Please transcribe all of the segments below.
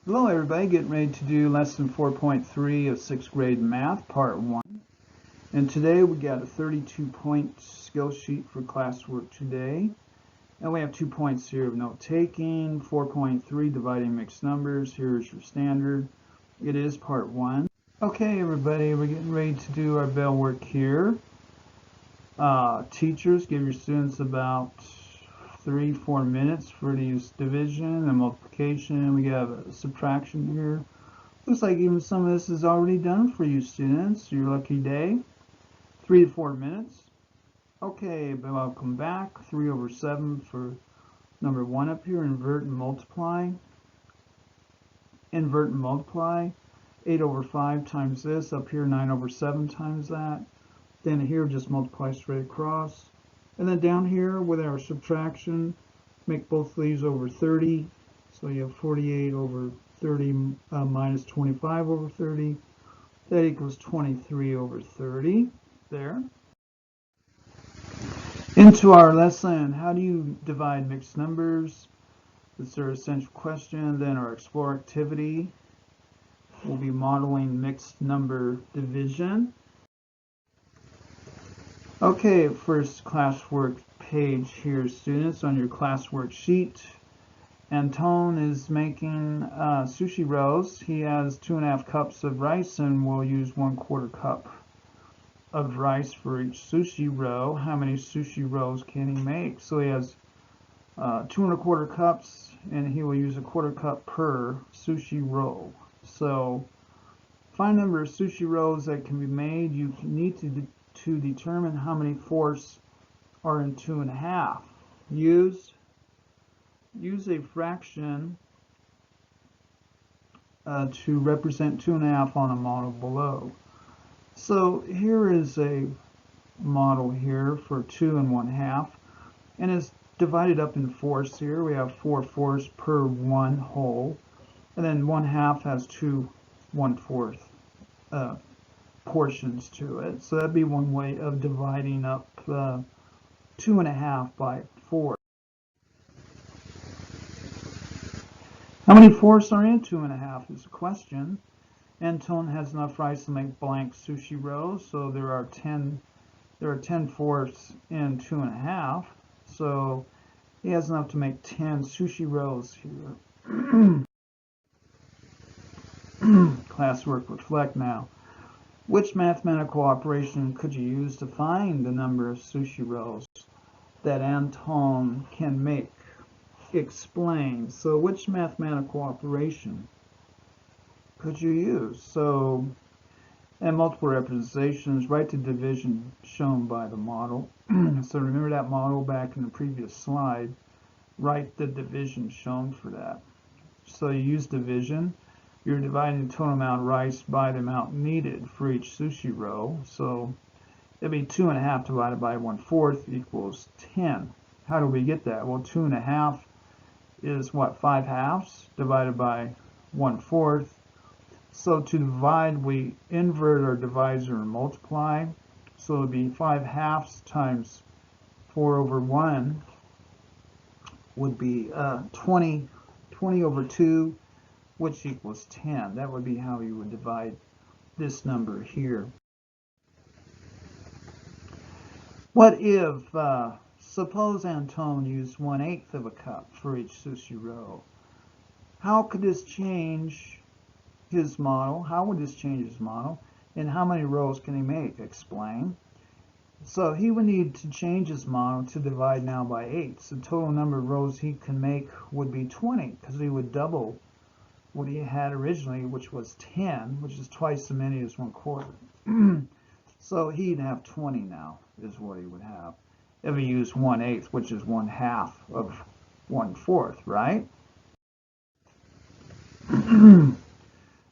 Hello everybody, getting ready to do lesson 4.3 of 6th grade math, part 1. And today we got a 32-point skill sheet for classwork today. And we have 2 points here of note taking, 4.3 dividing mixed numbers. Here's your standard. It is part 1. Okay everybody, we're getting ready to do our bell work here. Teachers, give your students about 3-4 minutes for to use division and multiplication. We have a subtraction here. Looks like even some of this is already done for you students. Your lucky day. 3 to 4 minutes. Okay, but welcome back. 3/7 for number 1 up here. Invert and multiply. Invert and multiply. 8/5 times this. Up here 9/7 times that. Then here just multiply straight across. And then down here with our subtraction, make both of these over 30. So you have 48/30 minus 25/30. That equals 23/30. There. Into our lesson, how do you divide mixed numbers? That's our essential question. Then our explore activity. We'll be modeling mixed number division. Okay, first classwork page here, students, on your classwork sheet. Antone is making sushi rolls. He has 2½ cups of rice and we'll use 1/4 cup of rice for each sushi roll. How many sushi rolls can he make? So he has 2¼ cups and he will use 1/4 cup per sushi roll. So find the number of sushi rolls that can be made. You need to determine how many fourths are in 2½. Use a fraction to represent 2½ on a model below. So here is a model here for 2 1/2, and it's divided up in fourths here. We have 4 fourths per 1 whole, and then 1/2 has 2 1/4 portions to it. So that'd be one way of dividing up 2½ by 4. How many fourths are in 2½ is the question. Antone has enough rice to make blank sushi rolls, so there are 10 fourths in 2½. So he has enough to make 10 sushi rolls here. Classwork reflect now. Which mathematical operation could you use to find the number of sushi rolls that Antone can make? Explain. So which mathematical operation could you use? So, and multiple representations, write the division shown by the model. So remember that model back in the previous slide. Write the division shown for that. So you use division. You're dividing the total amount of rice by the amount needed for each sushi roll. So it'd be 2½ divided by 1/4 equals 10. How do we get that? Well, 2½ is what, 5/2 divided by 1/4. So to divide, we invert our divisor and multiply. So it'd be 5/2 times 4/1 would be 20/2, which equals 10. That would be how you would divide this number here. What if, suppose Antone used 1/8 of a cup for each sushi roll? How could this change his model? How would this change his model? And how many rolls can he make? Explain. So he would need to change his model to divide now by 8. So the total number of rolls he can make would be 20, because he would double what he had originally, which was 10, which is twice as many as 1/4. So he'd have 20 now, is what he would have, if he used 1/8, which is 1/2 of 1/4, right?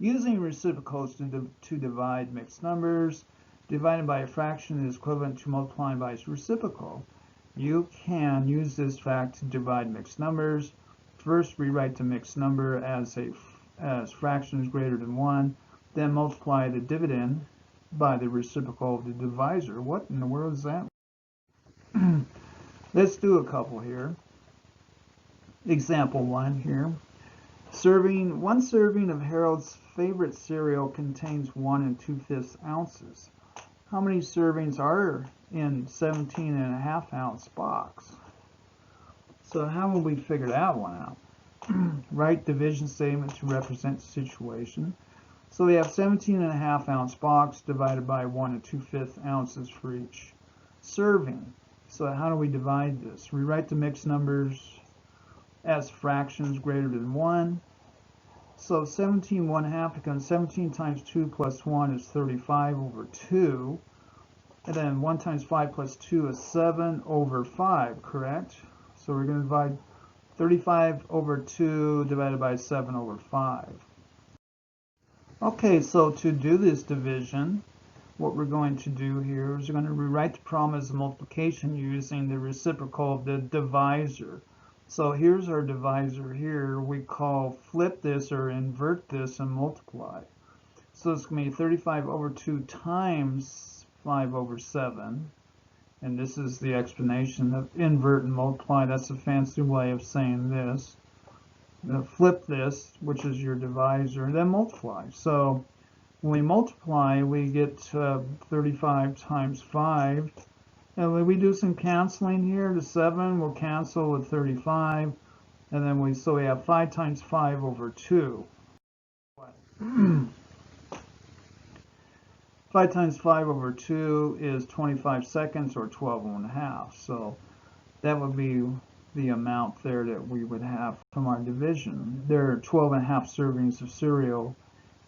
Using reciprocals to divide mixed numbers, dividing by a fraction is equivalent to multiplying by its reciprocal. You can use this fact to divide mixed numbers. First, rewrite the mixed number as fraction is greater than 1, then multiply the dividend by the reciprocal of the divisor. What in the world is that? Let's do a couple here. Example 1 here. One serving of Harold's favorite cereal contains 1 2/5 ounces. How many servings are in 17.5 ounce box? So how will we figure that one out? Write division statement to represent the situation. So we have 17.5 ounce box divided by 1 2/5 ounces for each serving. So how do we divide this? We write the mixed numbers as fractions greater than 1. So 17 1/2 becomes 17 times 2 plus 1 is 35 over 2. And then 1 times 5 plus 2 is 7 over 5, correct? So we're going to divide 35 over 2 divided by 7 over 5. Okay, so to do this division, what we're going to do here is we're going to rewrite the problem as a multiplication using the reciprocal of the divisor. So here's our divisor here. We call flip this or invert this and multiply. So it's going to be 35 over 2 times 5 over 7. And this is the explanation of invert and multiply. That's a fancy way of saying this. Flip this, which is your divisor, and then multiply. So when we multiply, we get 35 times 5. And when we do some canceling here, the 7 will cancel with 35. And then we have 5 times 5 over 2. 5 times 5 over 2 is 25 seconds or 12 1/2. So that would be the amount there that we would have from our division. There are 12 1/2 servings of cereal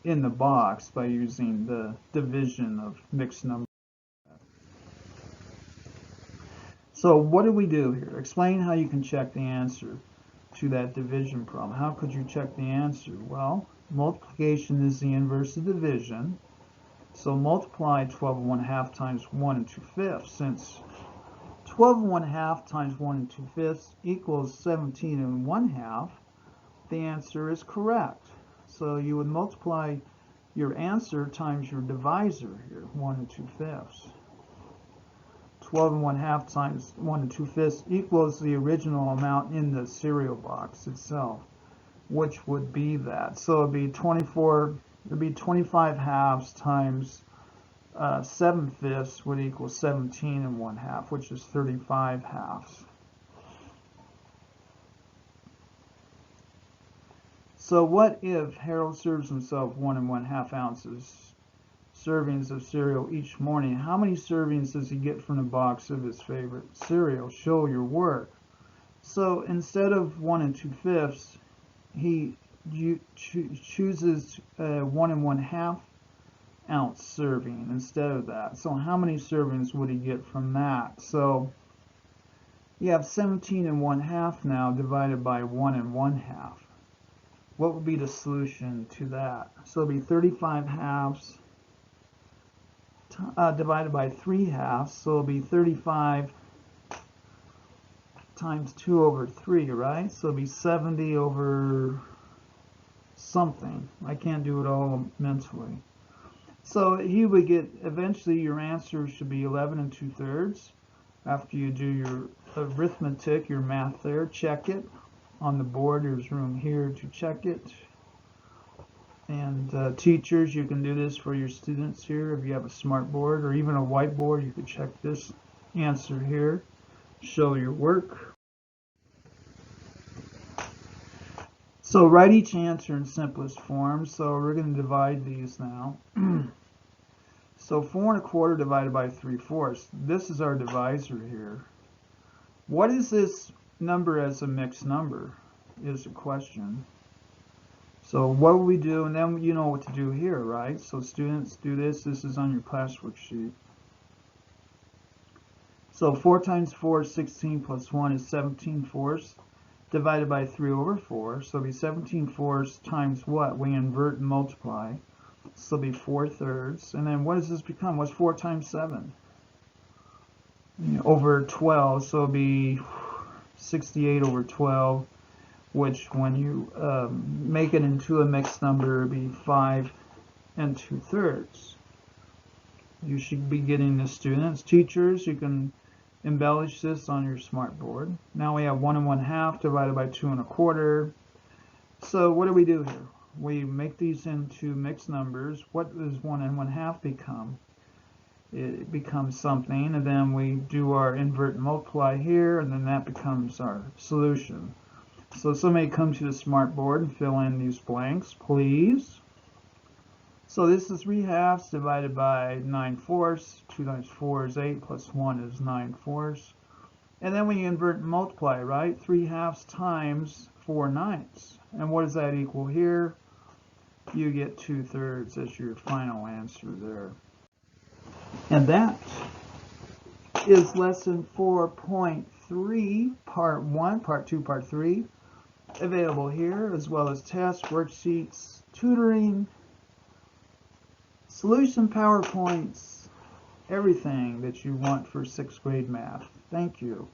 in the box by using the division of mixed numbers. So what do we do here? Explain how you can check the answer to that division problem. How could you check the answer? Well, multiplication is the inverse of division. So multiply 12 1/2 times 1 2/5. Since 12 1/2 times 1 2/5 equals 17 1/2, the answer is correct. So you would multiply your answer times your divisor here, 1 2/5. 12 1/2 times 1 2/5 equals the original amount in the cereal box itself, which would be that. So it'd be 25 halves times 7/5 would equal 17 1/2, which is 35 halves. So what if Harold serves himself 1 1/2 ounces servings of cereal each morning? How many servings does he get from the box of his favorite cereal? Show your work. So instead of 1 2/5, he chooses 1 1/2 ounce serving instead of that. So how many servings would he get from that? So you have 17 1/2 now divided by 1 1/2. What would be the solution to that? So it'll be 35 halves divided by 3 halves, so it'll be 35 times 2 over 3, right? So it'll be 70 over something. I can't do it all mentally. So he would get, eventually your answer should be 11 2/3. After you do your arithmetic, your math there, check it on the board. There's room here to check it. And teachers, you can do this for your students here. If you have a smart board or even a whiteboard, you can check this answer here. Show your work. So write each answer in simplest form. So we're going to divide these now. So 4 1/4 divided by 3/4. This is our divisor here. What is this number as a mixed number is the question. So what will we do? And then you know what to do here, right? So students, do this. This is on your class worksheet. So 4 times 4 is 16 plus 1 is 17/4 divided by 3 over 4. So it'll be 17/4 times what? We invert and multiply. So it'll be 4/3. And then what does this become? What's 4 times 7? Over 12. So it'll be 68 over 12. Which when you make it into a mixed number, it'll be 5 2/3. You should be getting this, students. Teachers, you can embellish this on your smart board. Now we have 1 1/2 divided by 2 1/4. So what do we do here? We make these into mixed numbers. What does 1 and 1/2 become? It becomes something, and then we do our invert and multiply here, and then that becomes our solution. So somebody come to the smartboard and fill in these blanks, please. So this is 3/2 divided by 9/4. 2 times 4 is 8, plus 1 is 9/4. And then when you invert and multiply, right? 3/2 times 4/9. And what does that equal here? You get 2/3 as your final answer there. And that is lesson 4.3, part 1, part 2, part 3, available here, as well as tests, worksheets, tutoring, solution PowerPoints, everything that you want for 6th grade math. Thank you.